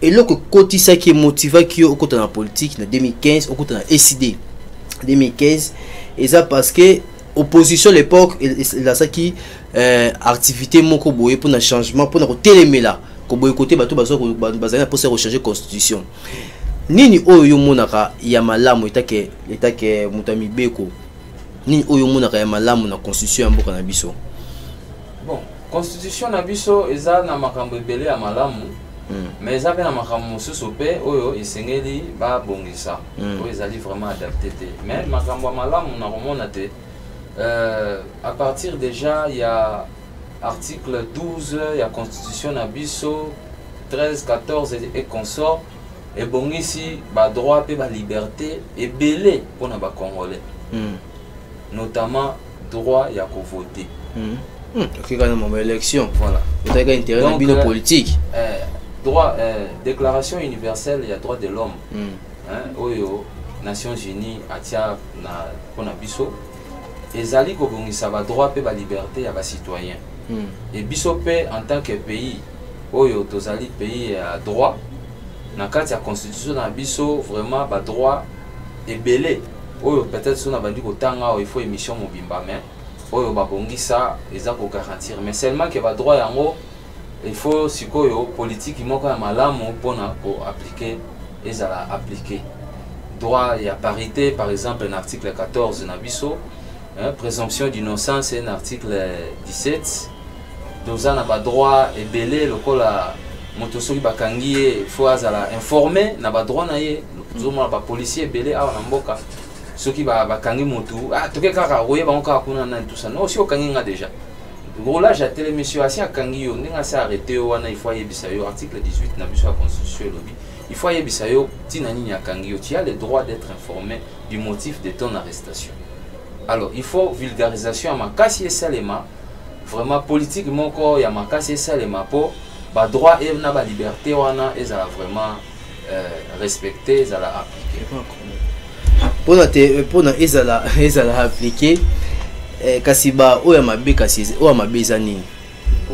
et le côté ça qui motiva qui au côté dans la politique en 2015 au côté dans ECD 2015 et ça parce que opposition l'époque là ça qui activité moko boye pour un changement pour na télémé là ko boye côté bato bazana pour se rechanger constitution nini oyo monaka ya malamu etake mutami beko nini oyo monaka ya malamu na constitution ya mboka na biso. Bon constitution na biso eza na makambo ebele ya malamu mais eza pe na makambo mosusu mpe oyo esengeli babongisa oyo ezali vraiment adapté te mais makambo ya malamu na komona te à partir déjà ya article 12 ya constitution na biso 13 14 et consort ebongisi badroit mpe baliberté ebele mpona bacongolais notamment droit ya kovoter ok, quand même, élection. Voilà. Vous avez un intérêt dans le politique. Droit, déclaration universelle, il y a droit de l'homme. Oyo, Nations Unies, Atia, na biso. Et Zali Kobongi, ça va droit et la liberté à les citoyens. Et biso en tant que pays, Oyo, Tozali pays à droit. Dans la constitution, na biso, vraiment, ba droit et belé. Oyo, peut-être, si on a dit qu'il faut émission mobimba, mais. Oyo babongisa eza ko garantir mais seulement que ba droit yango il faut sikoyo politique moko ya malamu pona ko appliquer ezala appliquer droit ya parité par exemple un article 14 na biso présomption d'innocence un article 17 doza na ba droit ebele lokola moto soki bakangi il faut azala informer na ba droit na ye zoma ba policier ebele awa na mboka ceux qui bakangi motu toke kaka oye bango kaka kuna na tout ça non si okangi nga déjà roulage à télémission asi akangi yo ndinga sa arrêté yo wana il faut yebisa yo article 18 na biso la constitution lobby il faut yebisa yo tina nini akangi yo tu as le droit d'être informé du motif de ton arrestation. Alors il faut vulgarisation à makasi et salema vraiment politique moko ya makasi et salema po ba droit et na ba liberté wana ezala vraiment respecter ezala appliquer. Pour ezala appliqué kasiba oya mabe kasi oya mabe zani.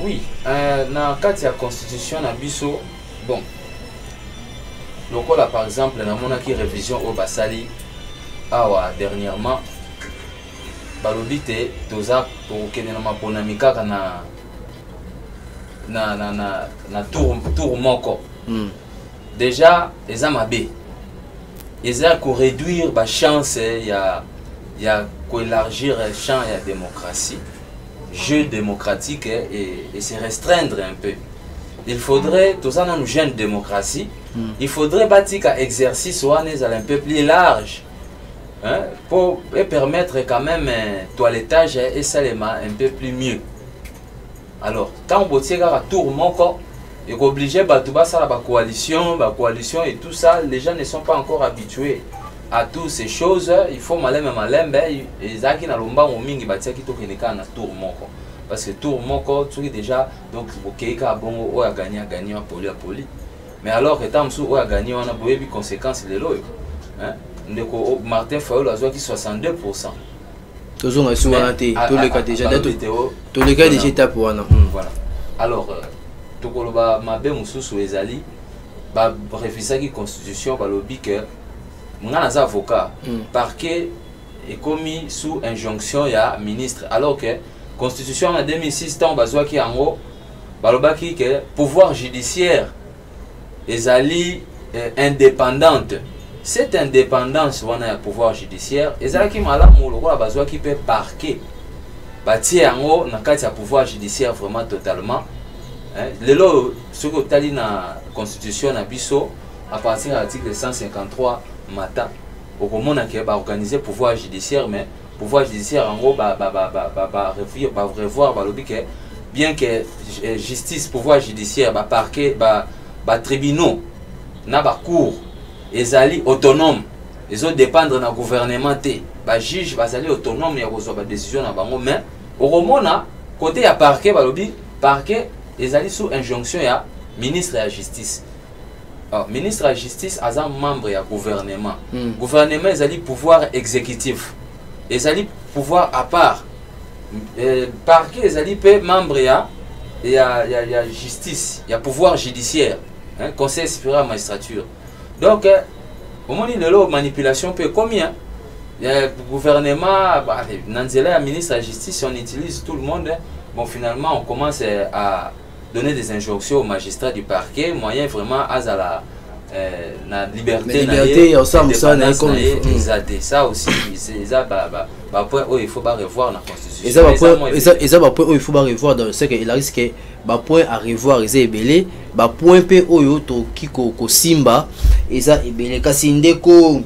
Oui, na kati ya constitution na biso bon. Lokola par exemple na monaki révision au basali awa dernièrement balobi te toza tokende na maponami kaka na tour moko. Déjà eza mabe. Eza ko réduire ba chance ya ko élargir le champ ya démocratie, jeu démocratique et se restreindre un peu. Il faudrait tous en une jeune démocratie, il faudrait bâtir un exercice un peu plus large pour permettre quand même un toilettage et seulement un peu plus mieux. Alors, tant que vous avez tour mon corps, et qu'obligé la coalition et tout ça, les gens ne sont pas encore habitués à toutes ces choses. Il faut malem et zaki na lomba mingi batia ki to keneka na tour moko parce que tour moko tu déjà donc bokeika bongo o a gagné à poli. Mais alors étant sous o a gagné on a boyebi conséquences les loyo ndeko Martin Fayulu a qui 62%. Toujours à souvent tous les cas déjà tous les cas déjà étape wana. Voilà. Alors tokoloba mabe mususu ezali ba refusaki constitution balobi que ngana avocat parquet est commis sous injonction ya ministre alors que constitution en 2006 tant bazwaki yango balobaki que pouvoir judiciaire ezali indépendante. Cette indépendance wana ya pouvoir judiciaire ezalaki malamu lokola bazwaki pe parquet batie yango na kati ya pouvoir judiciaire vraiment totalement. Lelo ce que tali na constitution na biso à partir de l'article 153 mata au komona ke ba organiser pouvoir judiciaire mais pouvoir judiciaire en gros ba revoir ba lobi ke bien que justice pouvoir judiciaire ba parquet ba tribunaux na ba cour ezali autonome ils ont dépendre na gouvernement te ba juge bazali autonome ya kozwa ba décision na bango mais au komona côté ya parquet ba lobi parquet ils allaient sous injonction ya ministre de la justice. Alors, ministre de la justice a un membre du gouvernement. Gouvernement ils allaient pouvoir exécutif. Ils allaient pouvoir à part. Parquet ils allaient pas membre ya justice, il y a pouvoir judiciaire, conseil supérieur à la magistrature. Donc au moment de la manipulation peut combien le gouvernement nanzela ministre de la justice on utilise tout le monde. Bon finalement on commence à donner des injonctions aux magistrats du parquet, moyen vraiment à la la liberté, ça aussi, c'est ça, point où il faut pas revoir la constitution. Et ça, point où il faut pas revoir dans ce qu'il risque que point à revoir, ils est belé, point p oyo to kiko ko simba, et ça est belé. Kasi ndeko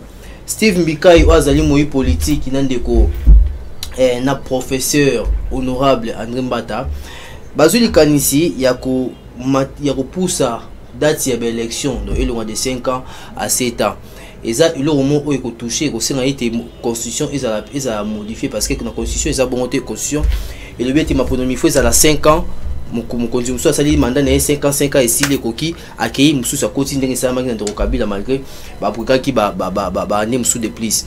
Steve Mbikai oazali moi politique nandeko na professeur honorable André Mbata, bazuli kanisi yako poussa date ya élection donc il de 5 ans à 7 ans et ça il au moment où il touché que c'est la constitution ils a modifié parce que la constitution ils a bonté constitution et le but ma ponomi faut ça 5 ans mon constitution ça dit mandat 5 ans et si les coquilles accueilli musu ça continue ça magna de Kabila malgré pour qui ba année musu de plus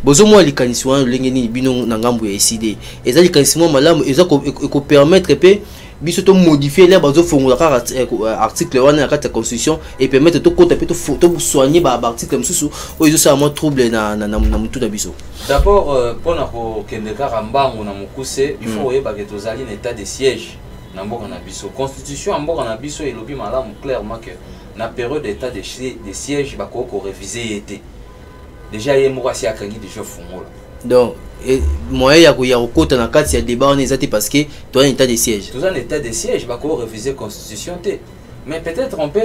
bozo moi les kanisiwa lengeni bino na ngambu ya décider et ça les kanisiwa malamu ils ko permettre pe biso to modifier les bazo fongola article wana na kata constitution et permettre to compte to soigner ba article mususu oyo ça vraiment trouble na mutu na biso. D'abord pour na ko kende karambango na mukuse il faut yeba que tozali en état de siège na mboka na biso constitution mboka na biso elobi malamu clairement que na période d'état de siège ba ko réviser été déjà il moko asi akangi déjà fongola donc moyen ya kokota na kati ya débat on ezati parce que toi un état de siège tout un état de siège va ko réviser constitution té mais peut-être on peut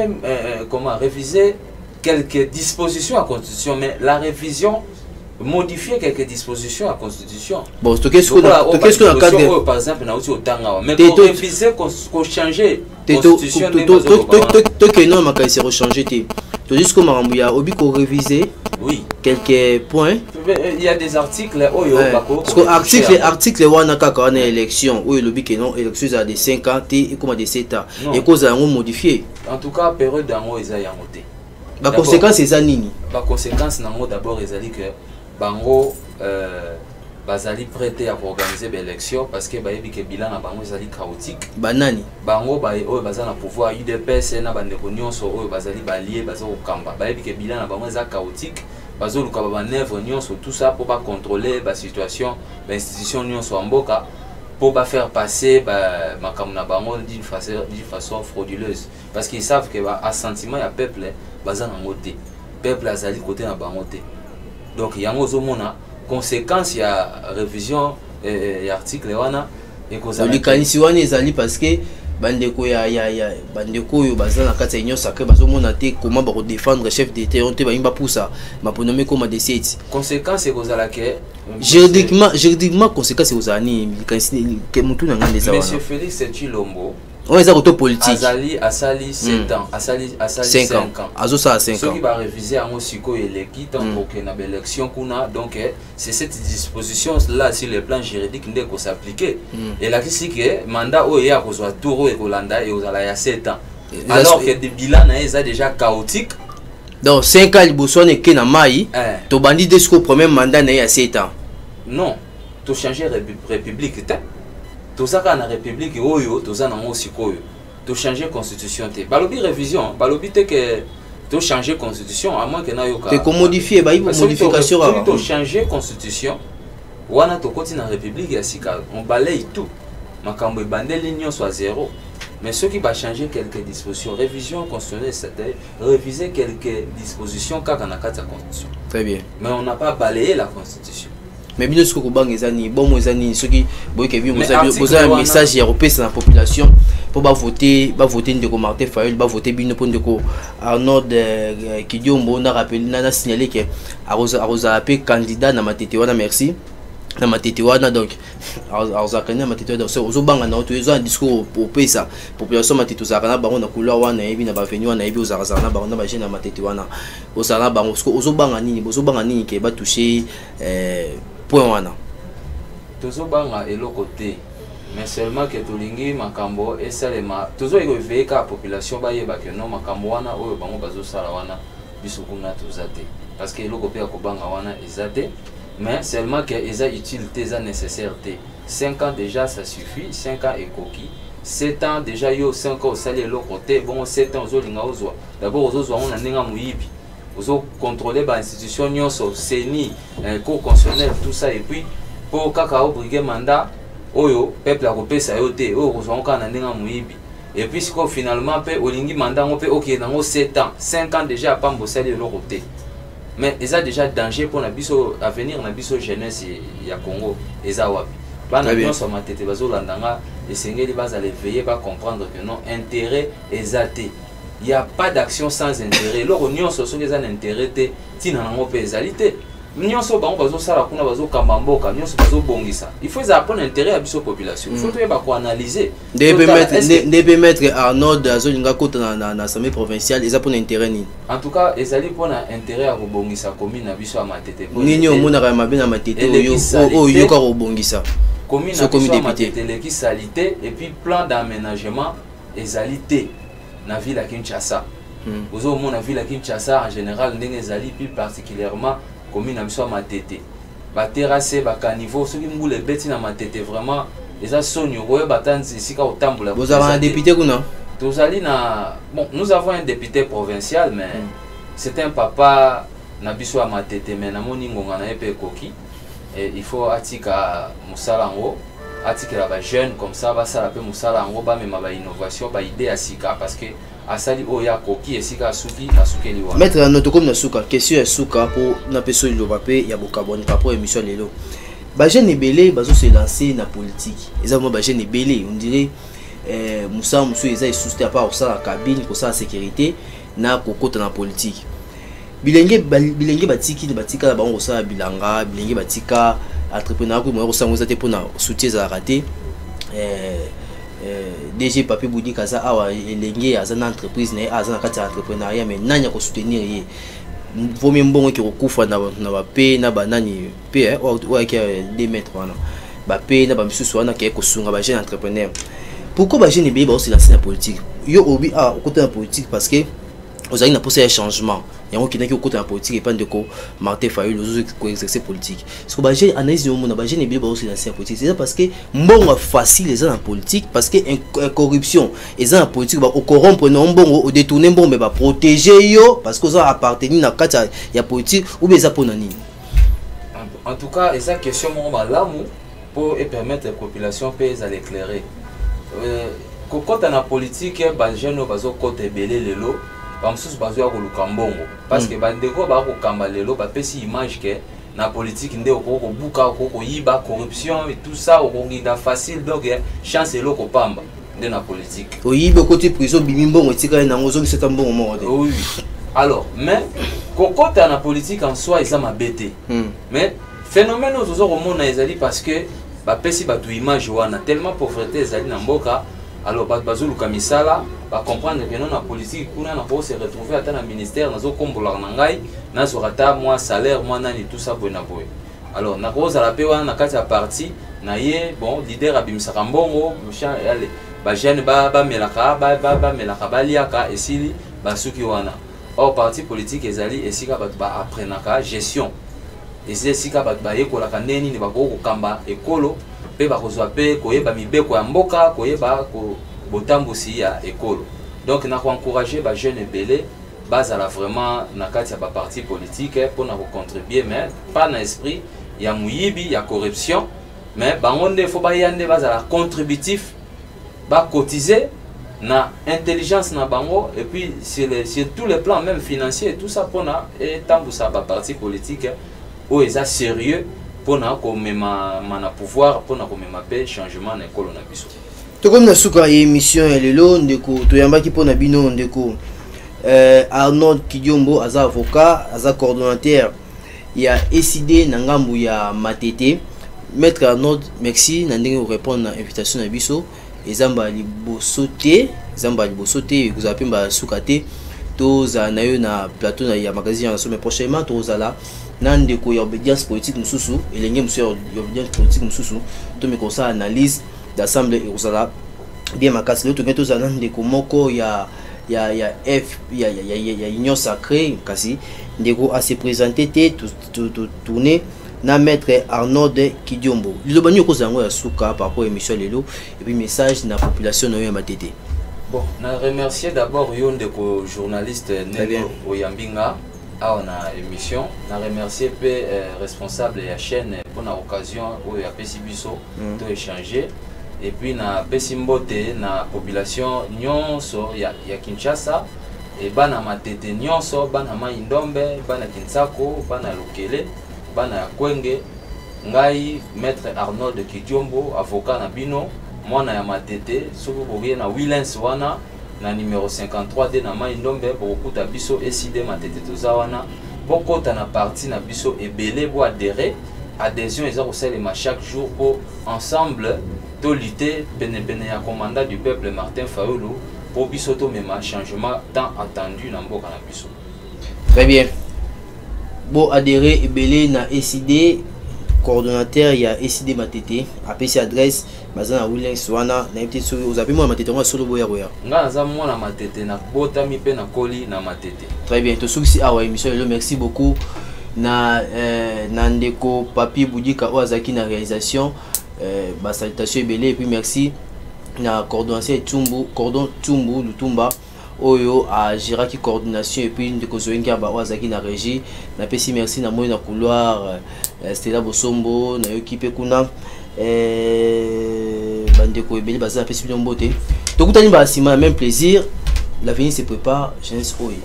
comment réviser quelques dispositions à constitution mais la révision modifier quelques dispositions à constitution bon qu'est-ce que dans cadre par exemple na au tanga mais pour réviser ko changer constitution to que non ma se rechanger té to juste comme Marambuya obi ko réviser oui quelques points il y a des articles oyo parce que article wana kaka na élection oyo lobi que non élection ça de 5 ans et comme de 7 ans et cause yango modifier en tout cas période yango eza yango té ba conséquence eza nini ba conséquence nango d'abord ezali que bango bazali prêté à organiser l'élection parce que bayebi que bilan na bango ezali chaotique banani bango oyo bazana pouvoir UDPS na bandeko nyonso oyo bazali balié bazo kamba bayebi que bilan na bango ezali chaotique bazo luka ba manœuvre nyonso tout ça pour pas contrôler la situation l'institution nyonso mboka pour pas faire passer makamuna na bango d'une façon frauduleuse parce qu'ils savent que assentiment ya peuple bazana ngoté peuple azali côté na bango té donc yango zomona conséquence ya révision et article wana et cause likanisi wana ezali parce que bandeko ya bandeko yo bazana kati ya union sacrée bazomona te comment ba défendre chef d'état on te ba imba poussa ma ponomé comme de 7 conséquence et cause la que juridiquement conséquence aux années likanisi que mutu na ngande za wana monsieur Félix Tshilombo on est à côté politique asali 7 ans asali 5 ans azo ça 5 ans ceux qui va réviser en siko eleki tant que na élection kuna donc c'est cette disposition là sur le plan juridique ndeko s'appliquer et là qui que mandat o ya ko zo tour et kolanda et aux ala ya 7 ans alors que des bilans na déjà chaotique donc 5 ans liboso ne ke na mai to bandi desco premier mandat na ya 7 ans non to changer république tozaka na république oyo tozana ngo sikoyo to changer constitution té balobi révision balobi té que to changer constitution à moins que na yoka te modifier ba ibo modification to changer constitution wana to koti na république ya sika on balaye tout makambo ebandeli nyonso à zéro mais ceux qui va changer quelques dispositions révision constitutionnelle c'était réviser quelques dispositions kaka na kati ya constitution très bien mais on n'a pas balayé la constitution mais bien sûr que bang ezani bon ezani ceux qui boy que bien vous un message européen à la population pour voter ndeko Martin Fayol va voter bien pour ndeko Arnaud Kidiombo na rappelé na signaler que Arosa appelé candidat na matete wana merci na matete wana donc Arosa candidat matete donc ozo banga na to un discours pour pesa population matete zakana bango na couleur wana ebi na ba venu wana ebi ozakana na bango na ba jeune na matete wana ozana bango ozo banga nini ke ba toucher point wana tozo banga eloko te mais seulement que tolingi makambo esalema tozo éveiller ka population bayeba que non makambo wana oyo bango bazo sala wana biso kuna tozate parce que eloko pe ko banga wana ezate mais seulement que eza utilité eza nécessaire te 5 ans déjà ça suffit 5 ans ekoki 7 ans déjà yo 5 ans au sali eloko te bon 7 ans ozolinga ozwa d'abord ozozwa on ndinga muyibi ozo contrôler ba institution nyonso CENI cour constitutionnelle tout ça et puis pour kaka obriguer mandat oyo peuple a kopesa yo te oyo kozwa nka na ndinga muyibi et puis finalement pe olingi mandat on peut OK dans 7 ans 5 ans déjà pas mbosali le côté mais ils a déjà danger pour na biso avenir na biso jeunesse ya Congo eza wapi bana nyonso matete bazolandanga esengeli bazale veiller pas comprendre que non intérêt ezate il y a pas d'action sans intérêt loro nyonso so les intérêt te tina nango pe ezalité nyonso bango bazosala kuna bazokamba mboka nyonso bazobongisa il faut apprendre intérêt à biso population il faut to ba ko analyser de mettre Arnaud azolinga kota na assemblée provinciale ils apprendre intérêt ni en tout cas ezali pona intérêt à kobongisa commune na biso ya matete nini omona ka mabe na matete oyo ka kobongisa commune na biso ya matete leki salité et puis plan d'aménagement ezalité na ville à Kinshasa vous au monde na ville à Kinshasa en général ndenge ezali plus particulièrement commune na biso ya matete ba terrasse ba caniveau soki mbule beti na matete vraiment eza sonyo koye batanzi sika otambola vous avez un député kuna tozali na bon nous avons un député provincial mais c'est un papa na biso ya matete mais na moni ngonga na epe koki et il faut atika musalango atikela ba jeune comme ça ba sala pe musalango ba mema ba innovation ba idée ya sika parce que asali oya koki esika asuki asukeli wa mettre notre comme na suka question ya suka pour na peso lo pape ya bokaboni pa pour émission lelo ba jeune ebele bazo se lancer na politique exactement ba jeune ebele on dirait Moussa Moussou eza souster pas au sala cabine pour ça sécurité na kokota na politique bilenge batiki de batika na bango sala bilanga bilenge batika entrepreneur ko mo sango za te pona soutien za raté DG Papi Boudi kaza awa elenge azana entreprise na azana kati entrepreneuriat mais nanya ko soutenir ye vomi mbongo ki kokufa na ba pe na banani pe o ki 2 mètres wana ba pe na ba misusu wana ki ko sunga ba jeune entrepreneur pourquoi ba jeune be ba aussi lancer la politique yo obi au côté de la politique parce que vous avez un changement il y a un qui est au côté de la politique et pas de quoi Martin Fayulu les autres qui exercent politique ce que bah j'ai analysé au monde bah j'ai bien aussi lancer la politique c'est parce que bon facile les gens en politique parce que corruption les gens en politique bah au corrompre non bon au détourner bon mais bah protéger yo parce que ça appartenir dans cadre il y a politique ou bien ça pour nani en tout cas esa question moi là pour permettre la population pays à l'éclairer quand on a politique bah jeune bazo côté belé lelo bamsusu bazoya koluka mbongo parce que bandeko bakokamba lelo bapesi image que na politique nde okobuka okoyiba corruption et tout ça okonginda facile donc chance eloko pamba nde na politique oyibe côté prison bimi mbongo etikala nango zongi seta mbongo moko te oui alors mais kokota na politique en soi eza mabete mais phénomène ozo komona ezali parce que bapesi batu image wana tellement pauvreté ezali na mboka alors bazoluka misala ba comprendre que non la politique kuna na se retrouver à un ministère nazo kombola na ngai na zorata moi salaire moi nani tout ça bona boy alors na koza la pe wana na kati ya parti na ye bon leader abimisa mbongo musha yale ba jeune ba melaka ba melaka baliaka esili basuki wana au parti politique ezali esika ba apprenaka gestion esika ba yekola kaneni ni ba ko kamba ekolo pe bakozwa pe koyeba mibeko ya mboka koyeba ko botambusi ya ekolo donc na ko encourager ba jeunes belé bazala vraiment na kati ya ba parti politique pour na ko contribuer mais pas na esprit ya muyibi ya corruption mais bangonde faut ba yande bazala contributif ba cotiser na intelligence na bango et puis sur tous les plans même financiers et tout ça pour na et tambusa ba parti politique où ils sont sérieux pour na ko mema mana pouvoir pour na ko mema pe changement na ekolo na biso to comme na suka émission lelo ndeko to yambaki pour na bino ndeko Arnaud Kidiombo aza avocat aza coordonnateur ya SID na ngambu ya Matete maître Arnaud merci na ndenge répondre na invitation na biso ezamba liboso te vous appelez ba suka te to za na yo na plateau na ya magazine na sommet prochainement to zala nande ko ya obédience politique mususu elenge musu ya obédience politique mususu to me konsa analyse d'assemblée et osala bien makasi le to ngeto za nande ko moko ya union sacrée kasi ndeko a se présenter te tourner na maître Arnaud Kidiombo lobani ko zango ya suka par rapport émission lelo et puis message na population no ya Matete. Bon, na remercier d'abord yo ndeko journaliste Neno Oyambinga on a émission na remercier pe responsable de la chaîne pour l'occasion où il y a Pesibiso de échanger et puis na pesi mbote na population nyonso ya Kinshasa et bana matete nyonso bana Mai-Ndombe bana Kinsako bana Lokele bana Kwenge ngai maître Arnold Kidiombo avocat na bino mwana ya matete soko boye na Willens wana na numéro 53 de na Mai-Ndombe bokuta biso SID matete tozawana bokota na parti na biso ebele bo adhérer adhésion eza kosalema chaque jour pour ensemble to lutter pene ya commandant du peuple Martin Fayulu pour biso to mema changement tant attendu na mboka na biso. Très bien. Bon adhérer ebele na SID coordonnateur ya SID matete apesi adresse bazana Willens wana na petit sur aux appels moi matete on solo boya boya. Nga za mwana matete na botami pe na koli na matete. Très bien. To suksi awa émission merci beaucoup. Na ndeko Papi Boudika Oazaki na réalisation salutation ebele et puis merci na coordonnateur Cordon Tumbu Lutumba oyo a Giraki coordination et puis ndeko Zoenga ba Oazaki na régie na pesi merci na moi na couloir Stella Bosombo na équipe kuna bandeko ebele bazana pesi mbote tokutani ba sima même plaisir l'avenir se prépare jeunesse oyo.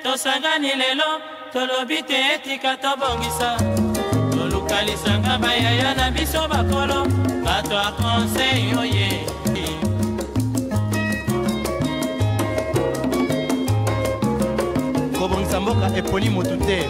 Tosangani lelo tolobite etika tobongisa tolukalisanga bayaya na biso bakolo bato a conseil oye kobongisa mboka eponi motu te